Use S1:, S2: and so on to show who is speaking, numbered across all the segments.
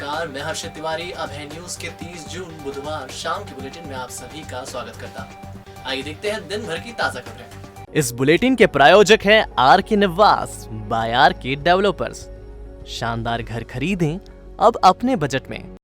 S1: नमस्कार, मैं हर्षित तिवारी अभय न्यूज के 30 जून बुधवार शाम के बुलेटिन में आप सभी का स्वागत करता हूं। आइए देखते हैं दिन भर की ताजा खबरें।
S2: इस बुलेटिन के प्रायोजक हैं आर के निवास बाय आर के डेवलपर्स। शानदार घर खरीदें अब अपने बजट में।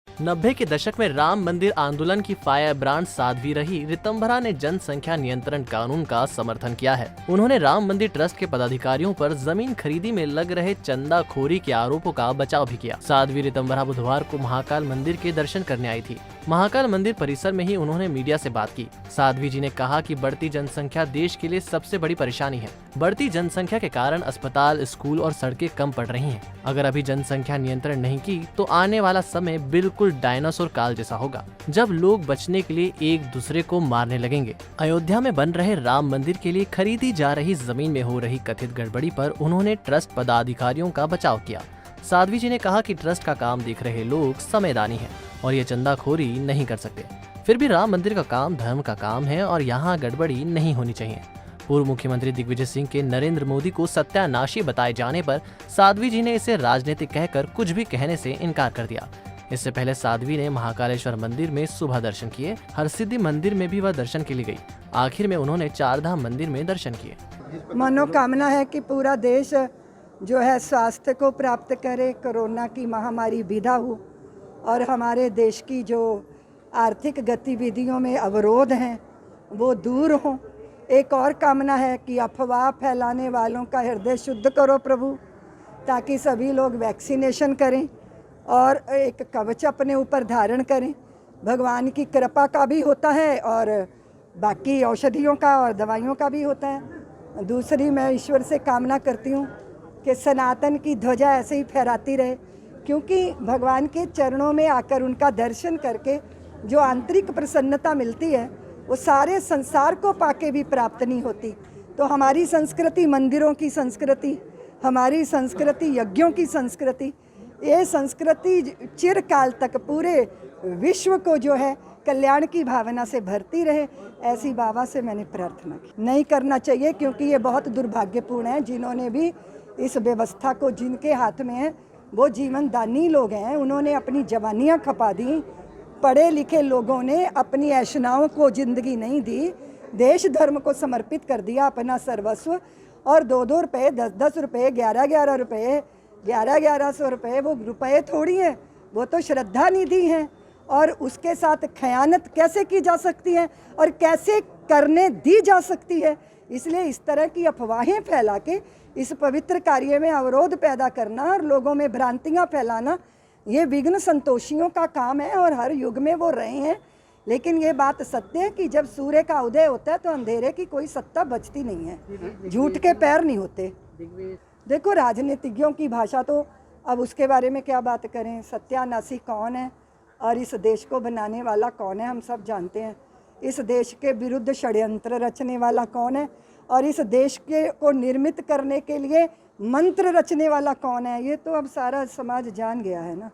S2: 90 के दशक में राम मंदिर आंदोलन की फायर ब्रांड साध्वी रही रितंभरा ने जनसंख्या नियंत्रण कानून का समर्थन किया है। उन्होंने राम मंदिर ट्रस्ट के पदाधिकारियों पर जमीन खरीदी में लग रहे चंदाखोरी के आरोपों का बचाव भी किया। साध्वी रितंभरा बुधवार को महाकाल मंदिर के दर्शन करने आई थी। महाकाल मंदिर परिसर में ही उन्होंने मीडिया से बात की। साध्वी जी ने कहा कि बढ़ती जनसंख्या देश के लिए सबसे बड़ी परेशानी है। बढ़ती जनसंख्या के कारण अस्पताल, स्कूल और सड़कें कम पड़ रही हैं। अगर अभी जनसंख्या नियंत्रण नहीं की तो आने वाला समय बिल्कुल डायनासोर काल जैसा होगा, जब लोग बचने के लिए एक दूसरे को मारने लगेंगे। अयोध्या में बन रहे राम मंदिर के लिए खरीदी जा रही जमीन में हो रही कथित गड़बड़ी पर उन्होंने ट्रस्ट पदाधिकारियों का बचाव किया। साध्वी जी ने कहा कि ट्रस्ट का काम देख रहे लोग समयदानी हैं और ये चंदाखोरी नहीं कर सकते। फिर भी राम मंदिर का काम धर्म का काम है और यहाँ गड़बड़ी नहीं होनी चाहिए। पूर्व मुख्यमंत्री दिग्विजय सिंह के नरेंद्र मोदी को सत्यानाशी बताए जाने पर साध्वी जी ने इसे राजनीतिक कहकर कुछ भी कहने से इनकार कर दिया। इससे पहले साध्वी ने महाकालेश्वर मंदिर में सुबह दर्शन किए। हरसिद्धि मंदिर में भी वह दर्शन के लिए गई। आखिर में उन्होंने चारधाम मंदिर में दर्शन किए।
S3: मनोकामना है कि पूरा देश जो है स्वास्थ्य को प्राप्त करे, कोरोना की महामारी विदा हो और हमारे देश की जो आर्थिक गतिविधियों में अवरोध हैं वो दूर हों। एक और कामना है कि अफवाह फैलाने वालों का हृदय शुद्ध करो प्रभु, ताकि सभी लोग वैक्सीनेशन करें और एक कवच अपने ऊपर धारण करें। भगवान की कृपा का भी होता है और बाकी औषधियों का और दवाइयों का भी होता है। दूसरी, मैं ईश्वर से कामना करती हूँ कि सनातन की ध्वजा ऐसे ही फहराती रहे, क्योंकि भगवान के चरणों में आकर उनका दर्शन करके जो आंतरिक प्रसन्नता मिलती है वो सारे संसार को पाके भी प्राप्त नहीं होती। तो हमारी संस्कृति मंदिरों की संस्कृति, हमारी संस्कृति यज्ञों की संस्कृति, ये संस्कृति चिरकाल तक पूरे विश्व को जो है कल्याण की भावना से भरती रहे, ऐसी बाबा से मैंने प्रार्थना की। नहीं करना चाहिए क्योंकि ये बहुत दुर्भाग्यपूर्ण है। जिन्होंने भी इस व्यवस्था को, जिनके हाथ में है, वो जीवन दानी लोग हैं। उन्होंने अपनी जवानियाँ खपा दी। पढ़े लिखे लोगों ने अपनी ऐशनाओं को जिंदगी नहीं दी, देश धर्म को समर्पित कर दिया अपना सर्वस्व। और 2-2 रुपये, 10-10 रुपये, 11-11 रुपये, 1100 रुपये वो रुपये थोड़ी हैं, वो तो श्रद्धा निधि हैं। और उसके साथ खयानत कैसे की जा सकती है और कैसे करने दी जा सकती है। इसलिए इस तरह की अफवाहें फैला के इस पवित्र कार्य में अवरोध पैदा करना और लोगों में भ्रांतियाँ फैलाना, ये विघ्न संतोषियों का काम है और हर युग में वो रहे हैं। लेकिन ये बात सत्य है कि जब सूर्य का उदय होता है तो अंधेरे की कोई सत्ता बचती नहीं है, झूठ के पैर नहीं होते। देखो, राजनीतिज्ञों की भाषा तो अब उसके बारे में क्या बात करें। सत्यानाशी कौन है और इस देश को बनाने वाला कौन है, हम सब जानते हैं। इस देश के विरुद्ध षड्यंत्र रचने वाला कौन है और इस देश के को निर्मित करने के लिए मंत्र रचने वाला कौन है, ये तो अब सारा समाज जान गया है ना।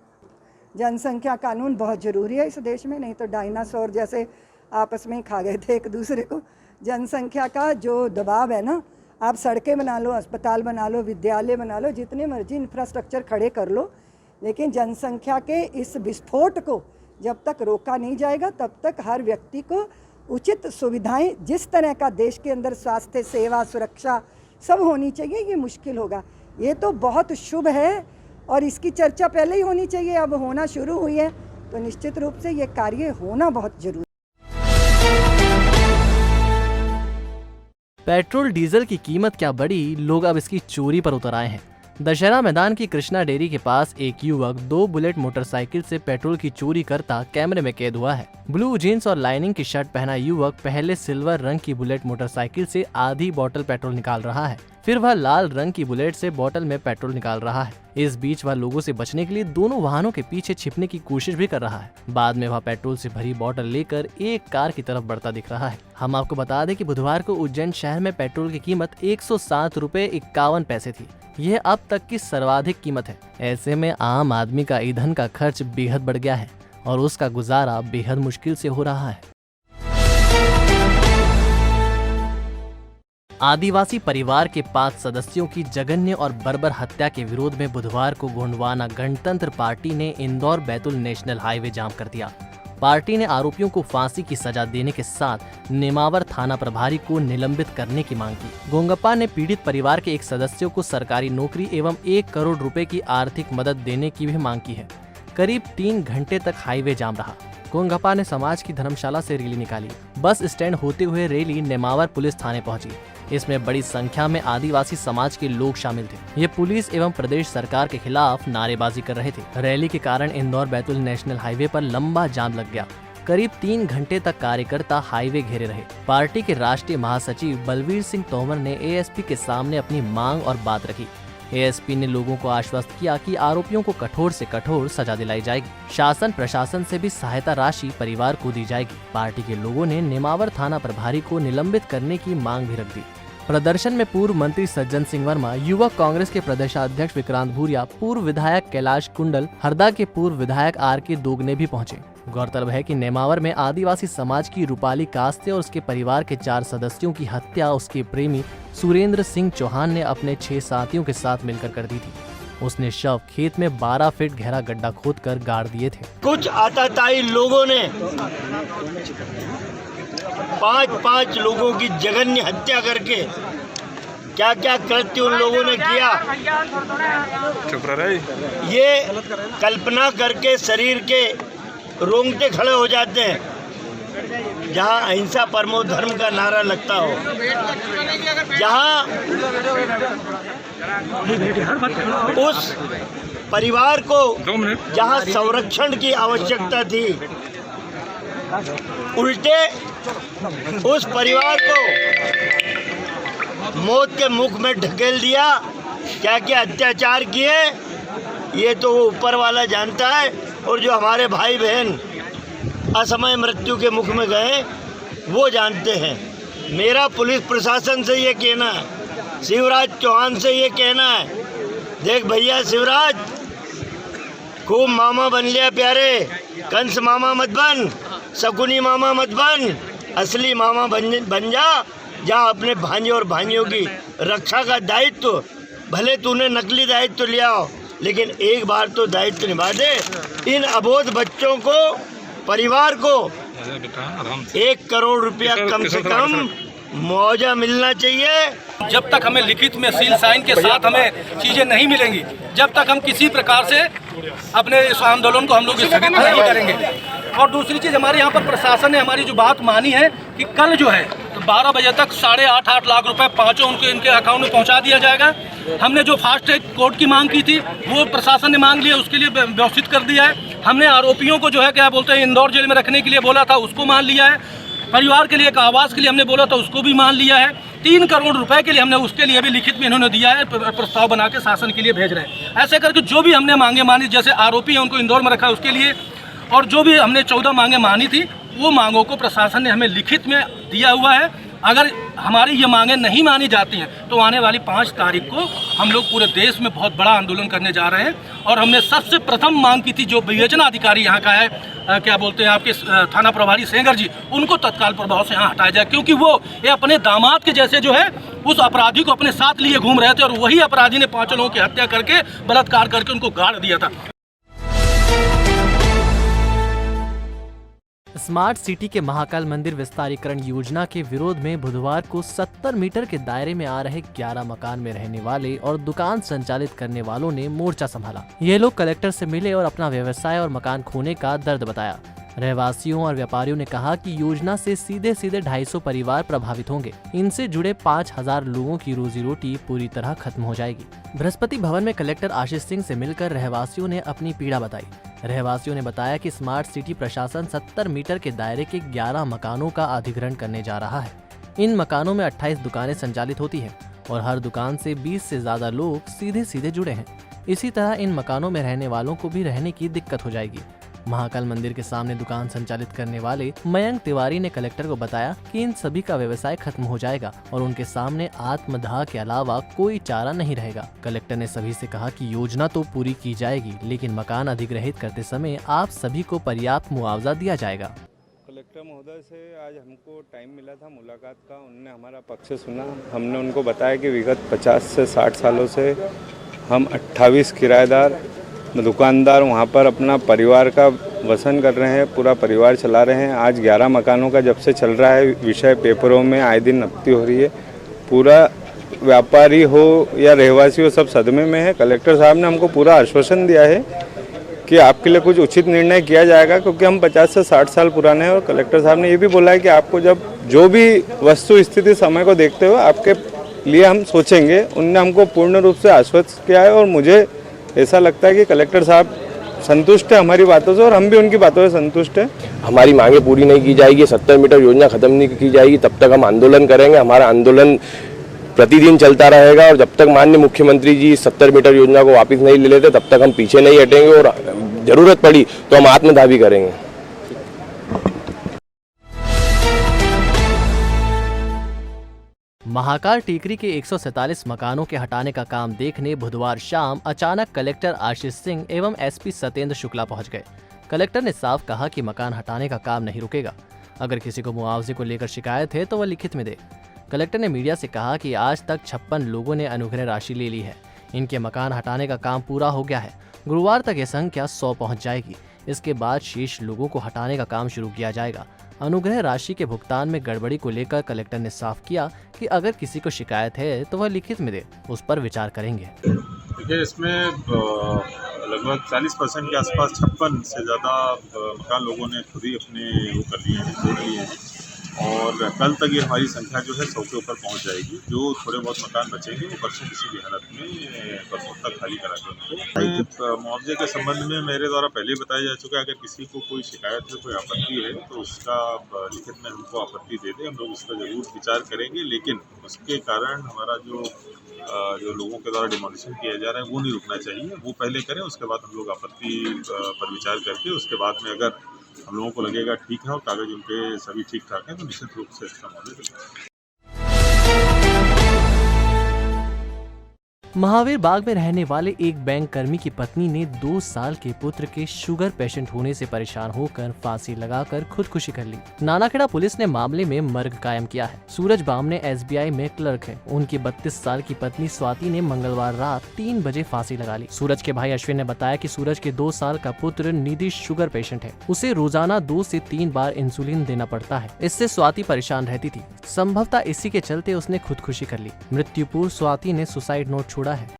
S3: जनसंख्या कानून बहुत ज़रूरी है इस देश में, नहीं तो डायनासोर जैसे आपस में ही खा गए थे एक दूसरे को। जनसंख्या का जो दबाव है ना, आप सड़कें बना लो, अस्पताल बना लो, विद्यालय बना लो, जितने मर्जी इंफ्रास्ट्रक्चर खड़े कर लो, लेकिन जनसंख्या के इस विस्फोट को जब तक रोका नहीं जाएगा तब तक हर व्यक्ति को उचित सुविधाएं, जिस तरह का देश के अंदर स्वास्थ्य सेवा, सुरक्षा सब होनी चाहिए, ये मुश्किल होगा। ये तो बहुत शुभ है और इसकी चर्चा पहले ही होनी चाहिए, अब होना शुरू हुई है तो निश्चित रूप से ये कार्य होना बहुत जरूरी।
S2: पेट्रोल डीजल की कीमत क्या बढ़ी, लोग अब इसकी चोरी पर उतर आए हैं। दशहरा मैदान की कृष्णा डेयरी के पास एक युवक 2 बुलेट मोटरसाइकिल से पेट्रोल की चोरी करता कैमरे में कैद हुआ है। ब्लू जीन्स और लाइनिंग की शर्ट पहना युवक पहले सिल्वर रंग की बुलेट मोटरसाइकिल से आधी बोतल पेट्रोल निकाल रहा है, फिर वह लाल रंग की बुलेट से बोतल में पेट्रोल निकाल रहा है। इस बीच वह लोगों से बचने के लिए दोनों वाहनों के पीछे छिपने की कोशिश भी कर रहा है। बाद में वह पेट्रोल से भरी बोतल लेकर एक कार की तरफ बढ़ता दिख रहा है। हम आपको बता दें कि बुधवार को उज्जैन शहर में पेट्रोल की कीमत 107 रुपए 51 पैसे थी। यह अब तक की सर्वाधिक कीमत है। ऐसे में आम आदमी का ईंधन का खर्च बेहद बढ़ गया है और उसका गुजारा बेहद मुश्किल से हो रहा है। आदिवासी परिवार के 5 सदस्यों की जघन्य और बर्बर हत्या के विरोध में बुधवार को गोंडवाना गणतंत्र पार्टी ने इंदौर बैतूल नेशनल हाईवे जाम कर दिया। पार्टी ने आरोपियों को फांसी की सजा देने के साथ नेमावर थाना प्रभारी को निलंबित करने की मांग की। गोंगप्पा ने पीड़ित परिवार के एक सदस्य को सरकारी नौकरी एवं 1 करोड़ रुपए की आर्थिक मदद देने की भी मांग की है। करीब 3 घंटे तक हाईवे जाम रहा। गोंगप्पा ने समाज की धर्मशाला से रैली निकाली। बस स्टैंड होते हुए रैली नेमावर पुलिस थाने पहुंची। इसमें बड़ी संख्या में आदिवासी समाज के लोग शामिल थे। ये पुलिस एवं प्रदेश सरकार के खिलाफ नारेबाजी कर रहे थे। रैली के कारण इंदौर बैतूल नेशनल हाईवे पर लंबा जाम लग गया। करीब 3 घंटे तक कार्यकर्ता हाईवे घेरे रहे। पार्टी के राष्ट्रीय महासचिव बलवीर सिंह तोमर ने एएसपी के सामने अपनी मांग और बात रखी। एएसपी ने लोगों को आश्वस्त किया कि आरोपियों को कठोर से कठोर सजा दिलाई जाएगी। शासन प्रशासन से भी सहायता राशि परिवार को दी जाएगी। पार्टी के लोगों ने नेमावर थाना प्रभारी को निलंबित करने की मांग भी रख दी। प्रदर्शन में पूर्व मंत्री सज्जन सिंह वर्मा, युवक कांग्रेस के प्रदेशाध्यक्ष विक्रांत भूरिया, पूर्व विधायक कैलाश कुंडल, हरदा के पूर्व विधायक आर.के. दोगने भी पहुंचे। गौरतलब है कि नेमावर में आदिवासी समाज की रूपाली कास्ते और उसके परिवार के 4 सदस्यों की हत्या उसके प्रेमी सुरेंद्र सिंह चौहान ने अपने 6 साथियों के साथ मिलकर कर दी थी। उसने शव खेत में 12 फीट गहरा गड्ढा खोदकर गाड़ दिए थे।
S4: कुछ आताताई लोगों ने 5 लोगों की जघन्य हत्या करके क्या क्या कृत्य उन लोगों ने किया, ये कल्पना करके शरीर के रोंगटे खड़े हो जाते हैं। जहाँ अहिंसा परमो धर्म का नारा लगता हो, जहाँ उस परिवार को जहाँ संरक्षण की आवश्यकता थी, उल्टे उस परिवार को मौत के मुख में ढकेल दिया। क्या क्या अत्याचार किए ये तो वो ऊपर वाला जानता है, और जो हमारे भाई बहन असमय मृत्यु के मुख में गए वो जानते हैं। मेरा पुलिस प्रशासन से ये कहना है, शिवराज चौहान से ये कहना है, देख भैया शिवराज, खूब मामा बन लिया प्यारे, कंस मामा मत बन, शकुनी मामा मत बन, असली मामा बन जा, जहाँ अपने भांजे और भांजियों की रक्षा का दायित्व, भले तूने नकली दायित्व लिया हो, लेकिन एक बार तो दायित्व निभा दे। इन अबोध बच्चों को, परिवार को 1 करोड़ रुपया कम से कम मुआवजा मिलना चाहिए।
S5: जब तक हमें लिखित में सील साइन के साथ हमें चीजें नहीं मिलेंगी, जब तक हम किसी प्रकार से अपने इस आंदोलन को हम लोग स्थगित नहीं करेंगे। और दूसरी चीज़, हमारे यहाँ पर प्रशासन ने हमारी जो बात मानी है कि कल जो है तो 12 बजे तक 8.5 लाख रुपए पाँचों इनके अकाउंट में पहुँचा दिया जाएगा। हमने जो फास्ट ट्रैक कोर्ट की मांग की थी वो प्रशासन ने मांग लिया, उसके लिए व्यवस्थित कर दिया है। हमने आरोपियों को जो है क्या बोलते हैं इंदौर जेल में रखने के लिए बोला था, उसको मान लिया है। परिवार के लिए एक आवास के लिए हमने बोला था, उसको भी मान लिया है। 3 करोड़ रुपए के लिए हमने उसके लिए भी लिखित में इन्होंने दिया है, प्रस्ताव बना के शासन के लिए भेज रहे हैं। ऐसे करके जो भी हमने मांगे मानी, जैसे आरोपी हैं उनको इंदौर में रखा है उसके लिए, और जो भी हमने 14 मांगे मानी थी वो मांगों को प्रशासन ने हमें लिखित में दिया हुआ है। अगर हमारी ये मांगे नहीं मानी जाती हैं तो आने वाली 5 तारीख को हम लोग पूरे देश में बहुत बड़ा आंदोलन करने जा रहे हैं। और हमने सबसे प्रथम मांग की थी, जो विवेचना अधिकारी यहाँ का है, क्या बोलते हैं आपके थाना प्रभारी सेंगर जी, उनको तत्काल प्रभाव से यहाँ हटाया जाए, क्योंकि वो ये अपने दामाद के जैसे जो है उस अपराधी को अपने साथ लिए घूम रहे थे, और वही अपराधी ने 5 लोगों की हत्या करके बलात्कार करके उनको गाड़ दिया था।
S2: स्मार्ट सिटी के महाकाल मंदिर विस्तारीकरण योजना के विरोध में बुधवार को 70 मीटर के दायरे में आ रहे 11 मकान में रहने वाले और दुकान संचालित करने वालों ने मोर्चा संभाला। ये लोग कलेक्टर से मिले और अपना व्यवसाय और मकान खोने का दर्द बताया। रहवासियों और व्यापारियों ने कहा कि योजना से सीधे 250 परिवार प्रभावित होंगे। इनसे जुड़े 5000 लोगों की रोजी रोटी पूरी तरह खत्म हो जाएगी। बृहस्पति भवन में कलेक्टर आशीष सिंह से मिलकर रहवासियों ने अपनी पीड़ा बताई। रहवासियों ने बताया कि स्मार्ट सिटी प्रशासन 70 मीटर के दायरे के 11 मकानों का अधिग्रहण करने जा रहा है। इन मकानों में 28 दुकानें संचालित होती हैं और हर दुकान से 20 से ज्यादा लोग सीधे सीधे जुड़े हैं। इसी तरह इन मकानों में रहने वालों को भी रहने की दिक्कत हो जाएगी। महाकाल मंदिर के सामने दुकान संचालित करने वाले मयंक तिवारी ने कलेक्टर को बताया कि इन सभी का व्यवसाय खत्म हो जाएगा और उनके सामने आत्मदाह के अलावा कोई चारा नहीं रहेगा। कलेक्टर ने सभी से कहा कि योजना तो पूरी की जाएगी, लेकिन मकान अधिग्रहित करते समय आप सभी को पर्याप्त मुआवजा दिया जाएगा।
S6: कलेक्टर महोदय से आज हमको टाइम मिला था मुलाकात का। उन्होंने हमारा पक्ष सुना। हमने उनको बताया कि विगत 50 से 60 सालों से हम 28 किराएदार दुकानदार वहाँ पर अपना परिवार का वसन कर रहे हैं, पूरा परिवार चला रहे हैं। आज 11 मकानों का जब से चल रहा है विषय पेपरों में आए दिन नपती हो रही है। पूरा व्यापारी हो या रहवासी हो सब सदमे में है। कलेक्टर साहब ने हमको पूरा आश्वासन दिया है कि आपके लिए कुछ उचित निर्णय किया जाएगा, क्योंकि हम 50 से 60 साल पुराने हैं। और कलेक्टर साहब ने ये भी बोला है कि आपको जब जो भी वस्तु स्थिति समय को देखते हुए आपके लिए हम सोचेंगे। उनने हमको पूर्ण रूप से आश्वस्त किया है और मुझे ऐसा लगता है कि कलेक्टर साहब संतुष्ट है हमारी बातों से और हम भी उनकी बातों से संतुष्ट हैं।
S7: हमारी मांगे पूरी नहीं की जाएगी, 70 मीटर योजना खत्म नहीं की जाएगी, तब तक हम आंदोलन करेंगे। हमारा आंदोलन प्रतिदिन चलता रहेगा और जब तक माननीय मुख्यमंत्री जी 70 मीटर योजना को वापस नहीं ले लेते तब तक हम पीछे नहीं हटेंगे और जरूरत पड़ी तो हम आत्मदाह भी करेंगे।
S2: महाकाल टीकरी के 147 मकानों के हटाने का काम देखने बुधवार शाम अचानक कलेक्टर आशीष सिंह एवं एसपी सत्येंद्र शुक्ला पहुंच गए। कलेक्टर ने साफ कहा कि मकान हटाने का काम नहीं रुकेगा। अगर किसी को मुआवजे को लेकर शिकायत है तो वह लिखित में दे। कलेक्टर ने मीडिया से कहा कि आज तक 56 लोगों ने अनुग्रह राशि ले ली है। इनके मकान हटाने का काम पूरा हो गया है। गुरुवार तक यह संख्या 100 पहुंच जाएगी। इसके बाद शेष लोगों को हटाने का काम शुरू किया जाएगा। अनुग्रह राशि के भुगतान में गड़बड़ी को लेकर कलेक्टर ने साफ किया कि अगर किसी को शिकायत है तो वह लिखित में दे, उस पर विचार करेंगे।
S8: देखिए, इसमें लगभग 40% के आसपास 56 से ज़्यादा मकान लोगों ने खुद ही अपने वो कर लिए हैं, जोड़ लिए हैं और कल तक ये हमारी संख्या जो है 100 के ऊपर पहुंच जाएगी। जो थोड़े बहुत मकान बचेंगे वो परसों किसी भी हालत में परसों तक खाली करा के उनको मुआवजे के संबंध में मेरे द्वारा पहले ही बताया जा चुका है। अगर किसी को कोई शिकायत है, कोई आपत्ति है तो उसका लिखित में हमको आपत्ति दे दें, हम लोग उस पर जरूर विचार करेंगे। लेकिन उसके कारण हमारा जो लोगों के द्वारा डिमोलिशन किया जा रहा है वो नहीं रुकना चाहिए। वो पहले करें, उसके बाद हम लोग आपत्ति पर विचार करके उसके बाद में अगर हम लोगों को लगेगा ठीक है और कागज उनके सभी ठीक ठाक हैं तो निश्चित रूप से इसका मौजूद।
S2: महावीर बाग में रहने वाले एक बैंक कर्मी की पत्नी ने 2 साल के पुत्र के शुगर पेशेंट होने से परेशान होकर फांसी लगाकर खुदकुशी कर ली। नानाखेड़ा पुलिस ने मामले में मर्ग कायम किया है। सूरज बामने SBI में क्लर्क है। उनकी 32 साल की पत्नी स्वाति ने मंगलवार रात 3 बजे फांसी लगा ली। सूरज के भाई अश्विन ने बताया कि सूरज के 2 साल का पुत्र निधि शुगर पेशेंट है। उसे रोजाना 2 से 3 बार इंसुलिन देना पड़ता है। इससे स्वाति परेशान रहती थी। संभवतः इसी के चलते उसने खुदकुशी कर ली। मृत्यु पूर्व स्वाति ने सुसाइड नोट छोड़ा है।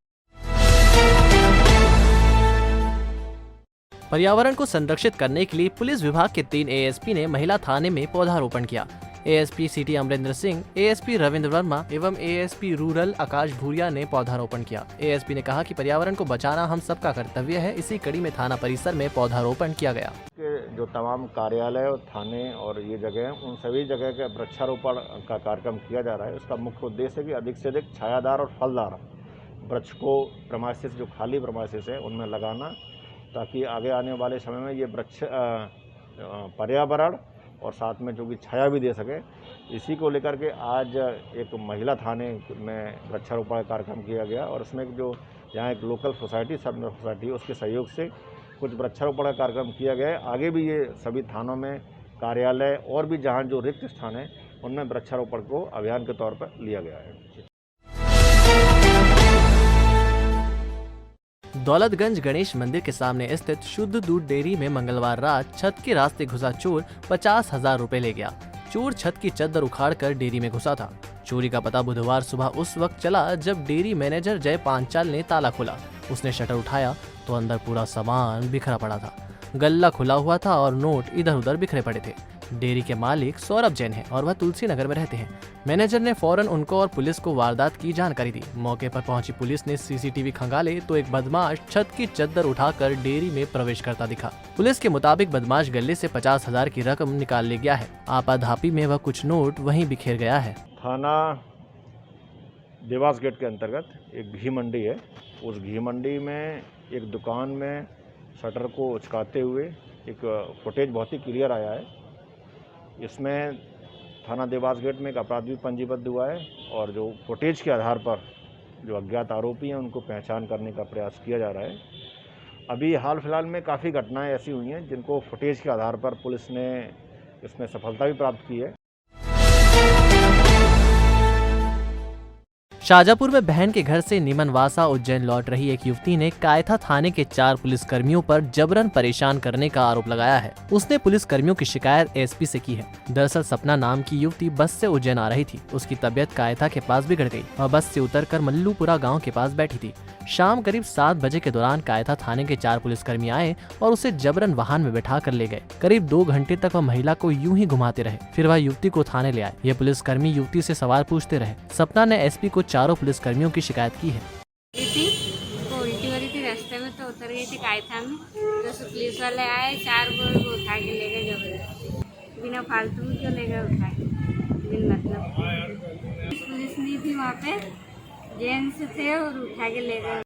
S2: पर्यावरण को संरक्षित करने के लिए पुलिस विभाग के 3 ASP ने महिला थाने में पौधारोपण किया। ASP city Amarendra Singh, ASP Ravindra Verma एवं ASP रूरल आकाश भूरिया ने पौधारोपण किया। ASP ने कहा कि पर्यावरण को बचाना हम सबका कर्तव्य है। इसी कड़ी में थाना परिसर में पौधारोपण किया गया।
S9: जो तमाम कार्यालय और थाने और ये जगह हैं, उन सभी जगह के वृक्षारोपण का कार्यक्रम किया जा रहा है। उसका मुख्य उद्देश्य है कि अधिक से अधिक छायादार और फलदार वृक्ष को प्रमासिस जो खाली प्रमासिस है उनमें लगाना, ताकि आगे आने वाले समय में ये वृक्ष पर्यावरण और साथ में जो कि छाया भी दे सके। इसी को लेकर के आज एक महिला थाने में वृक्षारोपण कार्यक्रम किया गया और उसमें जो यहाँ एक लोकल सोसाइटी सब सोसाइटी उसके सहयोग से कुछ वृक्षारोपण का कार्यक्रम किया गया है। आगे भी ये सभी थानों में कार्यालय और भी जहाँ जो रिक्त स्थान है उनमें वृक्षारोपण को अभियान के तौर पर लिया गया है।
S2: दौलतगंज गणेश मंदिर के सामने स्थित शुद्ध दूध डेयरी में मंगलवार रात छत के रास्ते घुसा चोर 50,000 रुपए ले गया। चोर छत की चद्दर उखाड़कर डेयरी में घुसा था। चोरी का पता बुधवार सुबह उस वक्त चला जब डेयरी मैनेजर जय पांचाल ने ताला खोला। उसने शटर उठाया तो अंदर पूरा सामान बिखरा पड़ा था। गल्ला खुला हुआ था और नोट इधर उधर बिखरे पड़े थे। डेयरी के मालिक सौरभ जैन हैं और वह तुलसी नगर में रहते हैं। मैनेजर ने फौरन उनको और पुलिस को वारदात की जानकारी दी। मौके पर पहुंची पुलिस ने CCTV खंगाले तो एक बदमाश छत की चद्दर उठाकर डेयरी में प्रवेश करता दिखा। पुलिस के मुताबिक बदमाश गले से 50,000 की रकम निकाल ले गया है। आपाधापी में वह कुछ नोट वहीं बिखेर गया है।
S9: थाना देवास गेट के अंतर्गत एक घी मंडी है। उस घी मंडी में एक दुकान में शटर को उचकाते हुए एक फुटेज बहुत ही क्लियर आया है। इसमें थाना देवास गेट में एक अपराध भी पंजीबद्ध हुआ है और जो फुटेज के आधार पर जो अज्ञात आरोपी हैं उनको पहचान करने का प्रयास किया जा रहा है। अभी हाल फिलहाल में काफ़ी घटनाएं ऐसी हुई हैं जिनको फुटेज के आधार पर पुलिस ने इसमें सफलता भी प्राप्त की है।
S2: शाजापुर में बहन के घर से निमनवासा उज्जैन लौट रही एक युवती ने कायथा थाने के 4 पुलिसकर्मियों पर जबरन परेशान करने का आरोप लगाया है। उसने पुलिसकर्मियों की शिकायत एसपी से की है। दरअसल सपना नाम की युवती बस से उज्जैन आ रही थी। उसकी तबीयत कायथा के पास बिगड़ गई और बस से उतरकर मल्लूपुरा गांव के पास बैठी थी। शाम करीब 7 बजे के दौरान कायथा थाने के 4 पुलिसकर्मी आए और उसे जबरन वाहन में बैठा कर ले गए। करीब 2 घंटे तक वह महिला को यूं ही घुमाते रहे, फिर वह युवती को थाने ले आए। ये पुलिसकर्मी युवती से सवाल पूछते रहे। सपना ने एसपी को चारों पुलिसकर्मियों की शिकायत की है।
S10: उल्टी हो रही थी, रास्ते में तो उतर गई थी कायथा में। तो पुलिस वाले आए, 4 लोगों को उठा के ले गए जबरदस्ती। बिना फालतू में क्यों ले गए उठा के, बिन मतलब। पुलिस नहीं थी वहाँ पे, जेंट्स थे और उठा के ले गए।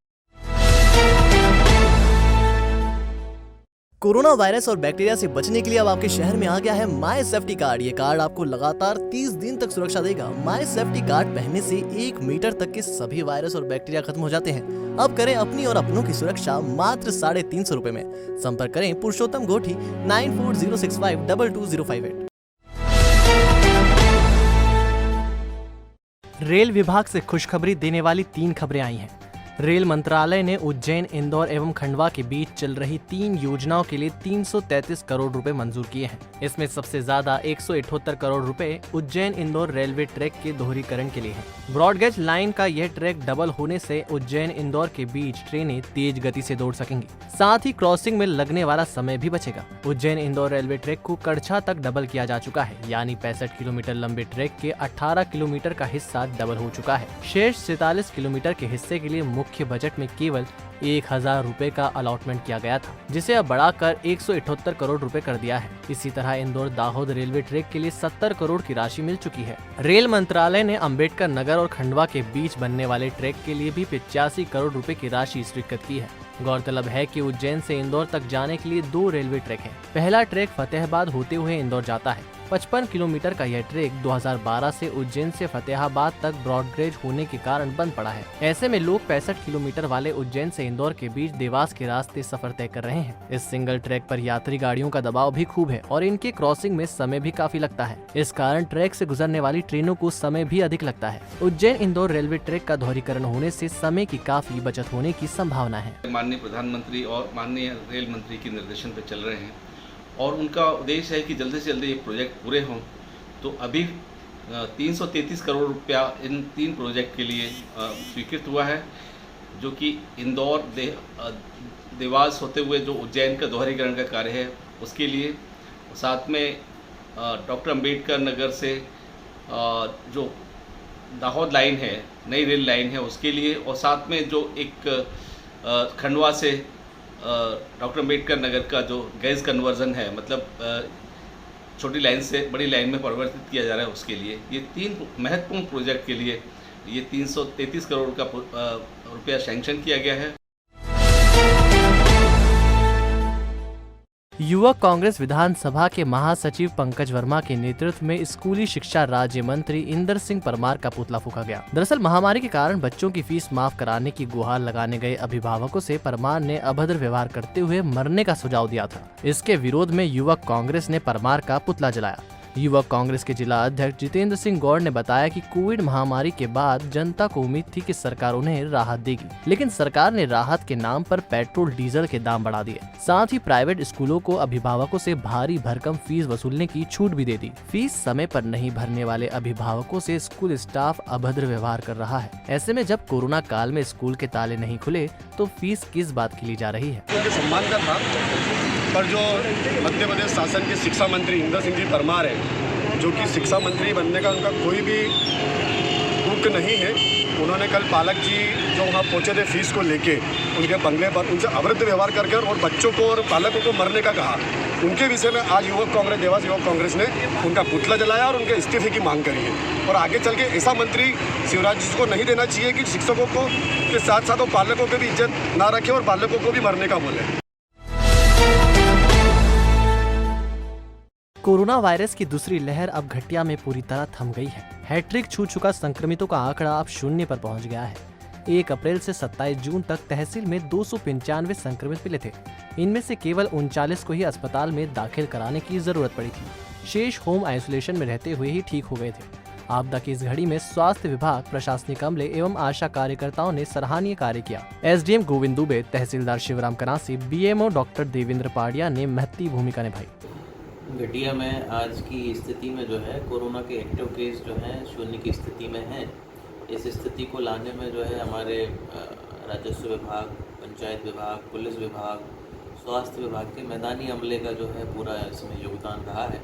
S2: कोरोना वायरस और बैक्टीरिया से बचने के लिए अब आपके शहर में आ गया है माई सेफ्टी कार्ड। ये कार्ड आपको लगातार 30 दिन तक सुरक्षा देगा। माई सेफ्टी कार्ड पहनने से 1 मीटर तक के सभी वायरस और बैक्टीरिया खत्म हो जाते हैं। अब करें अपनी और अपनों की सुरक्षा मात्र 350 रुपए में। संपर्क करें पुरुषोत्तम गोठी 9406522058। रेल विभाग से खुशखबरी देने वाली 3 खबरें आई हैं। रेल मंत्रालय ने उज्जैन, इंदौर एवं खंडवा के बीच चल रही 3 योजनाओं के लिए 333 करोड़ रुपए मंजूर किए हैं। इसमें सबसे ज्यादा 178 करोड़ रुपए उज्जैन इंदौर रेलवे ट्रैक के दोहरीकरण के लिए हैं। ब्रॉडगेज लाइन का यह ट्रैक डबल होने से उज्जैन इंदौर के बीच ट्रेनें तेज गति से दौड़ सकेंगी। साथ ही क्रॉसिंग में लगने वाला समय भी बचेगा। उज्जैन इंदौर रेलवे ट्रैक को कड़छा तक डबल किया जा चुका है, यानी 65 किलोमीटर लंबे ट्रैक के 18 किलोमीटर का हिस्सा डबल हो चुका है। शेष 47 किलोमीटर के हिस्से के लिए मुख्य बजट में केवल 1000 रुपए का अलॉटमेंट किया गया था, जिसे अब बढ़ाकर 178 करोड़ रुपए कर दिया है। इसी तरह इंदौर दाहोद रेलवे ट्रैक के लिए 70 करोड़ की राशि मिल चुकी है। रेल मंत्रालय ने अंबेडकर नगर और खंडवा के बीच बनने वाले ट्रैक के लिए भी 85 करोड़ रुपए की राशि स्वीकृत की है। गौरतलब है कि उज्जैन से इंदौर तक जाने के लिए 2 रेलवे ट्रैक हैं। पहला ट्रैक फतेहाबाद होते हुए इंदौर जाता है। 55 किलोमीटर का यह ट्रैक 2012 से उज्जैन से फतेहाबाद तक ब्रॉडगेज होने के कारण बंद पड़ा है। ऐसे में लोग 65 किलोमीटर वाले उज्जैन से इंदौर के बीच देवास के रास्ते सफर तय कर रहे हैं। इस सिंगल ट्रैक पर यात्री गाड़ियों का दबाव भी खूब है और इनके क्रॉसिंग में समय भी काफी लगता है। इस कारण ट्रैक से गुजरने वाली ट्रेनों को समय भी अधिक लगता है। उज्जैन इंदौर रेलवे ट्रैक का दोहरीकरण होने से समय की काफी बचत होने की संभावना है।
S11: माननीय प्रधानमंत्री और माननीय रेल मंत्री के निर्देशन पर चल रहे हैं और उनका उद्देश्य है कि जल्दी से जल्दी ये प्रोजेक्ट पूरे हों। तो अभी 333 करोड़ रुपया इन 3 प्रोजेक्ट के लिए स्वीकृत हुआ है, जो कि इंदौर देवास होते हुए जो उज्जैन का दोहरीकरण का कार्य है उसके लिए, साथ में डॉक्टर अंबेडकर नगर से जो दाहोद लाइन है, नई रेल लाइन है उसके लिए, और साथ में जो एक खंडवा से डॉक्टर अंबेडकर नगर का जो गैस कन्वर्जन है, मतलब छोटी लाइन से बड़ी लाइन में परिवर्तित किया जा रहा है, उसके लिए ये 3 महत्वपूर्ण प्रोजेक्ट के लिए ये 333 करोड़ का रुपया सैंक्शन किया गया है।
S2: युवक कांग्रेस विधानसभा के महासचिव पंकज वर्मा के नेतृत्व में स्कूली शिक्षा राज्य मंत्री इंदर सिंह परमार का पुतला फूका गया। दरअसल महामारी के कारण बच्चों की फीस माफ कराने की गुहार लगाने गए अभिभावकों से परमार ने अभद्र व्यवहार करते हुए मरने का सुझाव दिया था। इसके विरोध में युवक कांग्रेस ने परमार का पुतला जलाया। युवक कांग्रेस के जिला अध्यक्ष जितेंद्र सिंह गौड़ ने बताया कि कोविड महामारी के बाद जनता को उम्मीद थी कि सरकार उन्हें राहत देगी, लेकिन सरकार ने राहत के नाम पर पेट्रोल डीजल के दाम बढ़ा दिए। साथ ही प्राइवेट स्कूलों को अभिभावकों से भारी भरकम फीस वसूलने की छूट भी दे दी। फीस समय पर नहीं भरने वाले अभिभावकों से स्कूल स्टाफ अभद्र व्यवहार कर रहा है। ऐसे में जब कोरोना काल में स्कूल के ताले नहीं खुले तो फीस किस बात की ली जा रही है।
S12: सम्मान का था, पर जो मध्य प्रदेश शासन के शिक्षा मंत्री इंदर सिंह जी परमार है, जो कि शिक्षा मंत्री बनने का उनका कोई भी दुख नहीं है, उन्होंने कल पालक जी जो वहाँ पहुँचे थे फीस को लेके उनके बंगले पर उनसे अभद्र व्यवहार करके और बच्चों को और पालकों को मरने का कहा। उनके विषय में आज युवक कांग्रेस देवास युवक कांग्रेस ने उनका पुतला जलाया और उनके इस्तीफे की मांग करी है। और आगे चल के ऐसा मंत्री शिवराज जी को नहीं देना चाहिए कि शिक्षकों को के साथ साथ वो पालकों की भी इज्जत ना रखे और पालकों को भी मरने का बोले।
S2: कोरोना वायरस की दूसरी लहर अब घटिया में पूरी तरह थम गई है। हैट्रिक छू चुका संक्रमितों का आंकड़ा अब 0 पर पहुंच गया है। 1 अप्रैल से 27 जून तक तहसील में 295 संक्रमित मिले थे। इनमें से केवल 39 को ही अस्पताल में दाखिल कराने की जरूरत पड़ी थी। शेष होम आइसोलेशन में रहते हुए ही ठीक हो गए थे। आपदा की इस घड़ी में स्वास्थ्य विभाग, प्रशासनिक अमले एवं आशा कार्यकर्ताओं ने सराहनीय कार्य किया। एसडीएम गोविंद दुबे, तहसीलदार शिवराम कनासी, बीएमओ डॉक्टर देवेंद्र पाड़िया ने महत्वपूर्ण भूमिका निभाई।
S13: घटिया में आज की स्थिति में जो है कोरोना के एक्टिव केस जो है शून्य की स्थिति में है। इस स्थिति को लाने में जो है हमारे राजस्व विभाग, पंचायत विभाग, पुलिस विभाग, स्वास्थ्य विभाग के मैदानी अमले का जो है पूरा इसमें योगदान रहा है।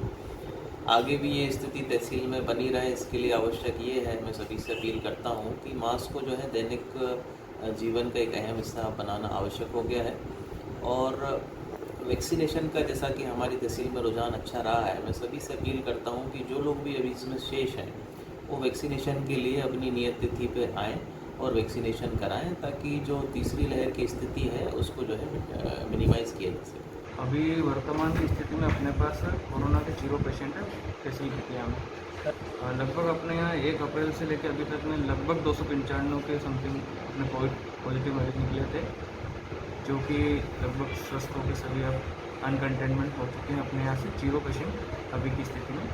S13: आगे भी ये स्थिति तहसील में बनी रहे, इसके लिए आवश्यक ये है, मैं सभी से अपील करता हूँ कि मास्क को जो है दैनिक जीवन का एक अहम हिस्सा बनाना आवश्यक हो गया है। और वैक्सीनेशन का जैसा कि हमारी तहसील में रुझान अच्छा रहा है, मैं सभी से अपील करता हूँ कि जो लोग भी अभी इसमें शेष हैं वो वैक्सीनेशन के लिए अपनी नियत तिथि पे आएँ और वैक्सीनेशन कराएं, ताकि जो तीसरी लहर की स्थिति है उसको जो है मिनिमाइज़ किया जा सके।
S14: अभी वर्तमान की स्थिति में अपने पास कोरोना के 0 पेशेंट है तहसील घटिया में। लगभग अपने यहाँ 1 अप्रैल से लेकर अभी तक में लगभग 295 के समथिंग अपने कोविड पॉजिटिव मरीज निकले थे, जो कि लगभग स्वस्थ होकर सभी अब अनकंटेनमेंट हो चुके हैं अपने यहाँ से। 0 पेशेंट अभी की स्थिति में।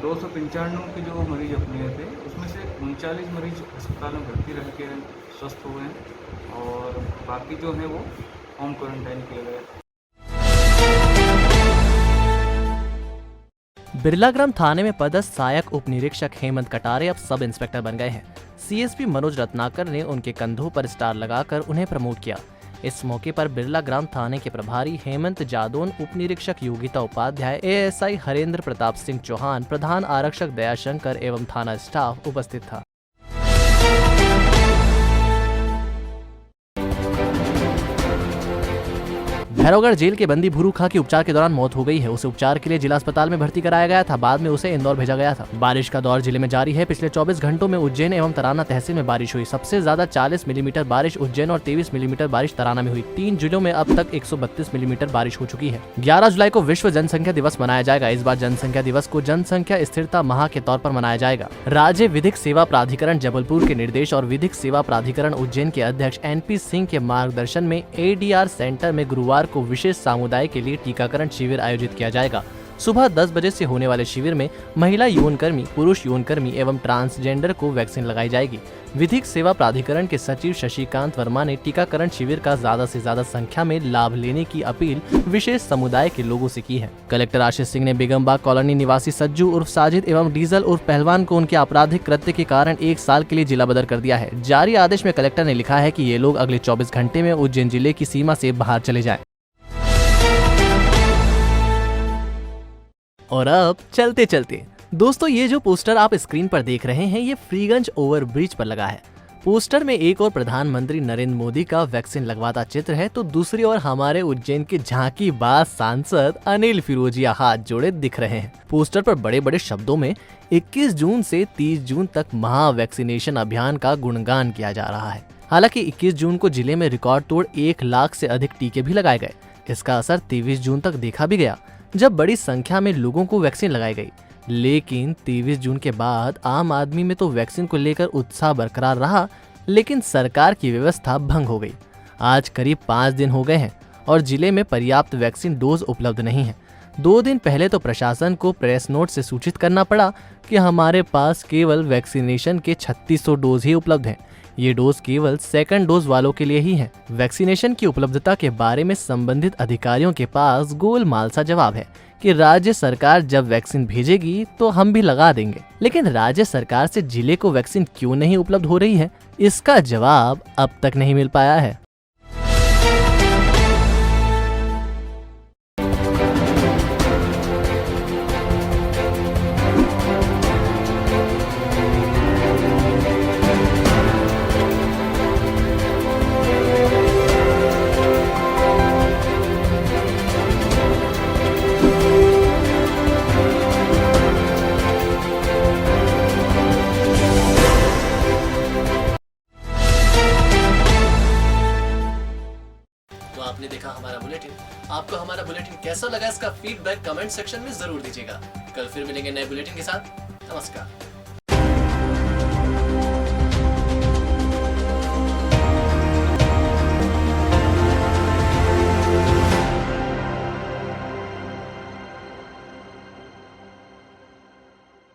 S14: 295 के जो मरीज अपने यहाँ थे उसमें से 39 मरीज अस्पताल में भर्ती रह के स्वस्थ हो गए हैं और बाकी जो है वो होम क्वारंटाइन किए गए।
S2: बिरलाग्राम थाने में पदस्थ सहायक उप निरीक्षक हेमंत कटारे अब सब इंस्पेक्टर बन गए हैं। सीएसपी मनोज रत्नाकर ने उनके कंधों पर स्टार लगाकर उन्हें प्रमोट किया। इस मौके पर बिरलाग्राम थाने के प्रभारी हेमंत जादौन, उप निरीक्षक योगिता उपाध्याय, एएसआई हरेंद्र प्रताप सिंह चौहान, प्रधान आरक्षक दयाशंकर एवं थाना स्टाफ उपस्थित था। भैरवगढ़ जेल के बंदी भूरू खां की उपचार के दौरान मौत हो गई है। उसे उपचार के लिए जिला अस्पताल में भर्ती कराया गया था, बाद में उसे इंदौर भेजा गया था। बारिश का दौर जिले में जारी है। पिछले 24 घंटों में उज्जैन एवं तराना तहसील में बारिश हुई। सबसे ज्यादा 40 मिलीमीटर बारिश उज्जैन और 23 मिलीमीटर बारिश तराना में हुई। 3 जिलों में अब तक 132 मिलीमीटर बारिश हो चुकी है। 11 जुलाई को विश्व जनसंख्या दिवस मनाया जाएगा। इस बार जनसंख्या दिवस को जनसंख्या स्थिरता माह के तौर पर मनाया जाएगा। राज्य विधिक सेवा प्राधिकरण जबलपुर के निर्देश और विधिक सेवा प्राधिकरण उज्जैन के अध्यक्ष NP सिंह के मार्गदर्शन में ADR सेंटर में गुरुवार को विशेष समुदाय के लिए टीकाकरण शिविर आयोजित किया जाएगा। सुबह 10 बजे से होने वाले शिविर में महिला यौनकर्मी, पुरुष यौनकर्मी एवं ट्रांसजेंडर को वैक्सीन लगाई जाएगी। विधिक सेवा प्राधिकरण के सचिव शशिकांत वर्मा ने टीकाकरण शिविर का ज्यादा से ज्यादा संख्या में लाभ लेने की अपील विशेष समुदाय के लोगों से की है। कलेक्टर आशीष सिंह ने बेगमबाग कॉलोनी निवासी सज्जू उर्फ साजिद एवं डीजल उर्फ पहलवान को उनके आपराधिक कृत्य के कारण 1 साल के लिए जिला बदर कर दिया है। जारी आदेश में कलेक्टर ने लिखा है कि ये लोग अगले 24 घंटे में उज्जैन जिले की सीमा से बाहर चले जाएं। और अब चलते चलते दोस्तों, ये जो पोस्टर आप स्क्रीन पर देख रहे हैं ये फ्रीगंज ओवरब्रिज पर लगा है। पोस्टर में एक और प्रधानमंत्री नरेंद्र मोदी का वैक्सीन लगवाता चित्र है, तो दूसरी ओर हमारे उज्जैन के झांकीबाज सांसद अनिल फिरोजिया हाथ जोड़े दिख रहे हैं। पोस्टर पर बड़े बड़े शब्दों में 21 जून से 30 जून तक महा वैक्सीनेशन अभियान का गुणगान किया जा रहा है। हालांकि 21 जून को जिले में रिकॉर्ड तोड़ 1 लाख से अधिक टीके भी लगाए गए। इसका असर 23 जून तक देखा भी गया, जब बड़ी संख्या में लोगों को वैक्सीन लगाई गई। लेकिन 23 जून के बाद आम आदमी में तो वैक्सीन को लेकर उत्साह बरकरार रहा, लेकिन सरकार की व्यवस्था भंग हो गई। आज करीब 5 दिन हो गए हैं और जिले में पर्याप्त वैक्सीन डोज उपलब्ध नहीं है। 2 दिन पहले तो प्रशासन को प्रेस नोट से सूचित करना पड़ा कि हमारे पास केवल वैक्सीनेशन के 3600 डोज ही उपलब्ध हैं। ये डोज केवल सेकंड डोज वालों के लिए ही है। वैक्सीनेशन की उपलब्धता के बारे में संबंधित अधिकारियों के पास गोलमाल सा जवाब है कि राज्य सरकार जब वैक्सीन भेजेगी तो हम भी लगा देंगे। लेकिन राज्य सरकार से जिले को वैक्सीन क्यों नहीं उपलब्ध हो रही है, इसका जवाब अब तक नहीं मिल पाया है।
S1: आपने देखा हमारा बुलेटिन। आपको हमारा बुलेटिन कैसा लगा, इसका फीडबैक कमेंट सेक्शन में जरूर दीजिएगा। कल फिर मिलेंगे नए बुलेटिन के साथ। नमस्कार।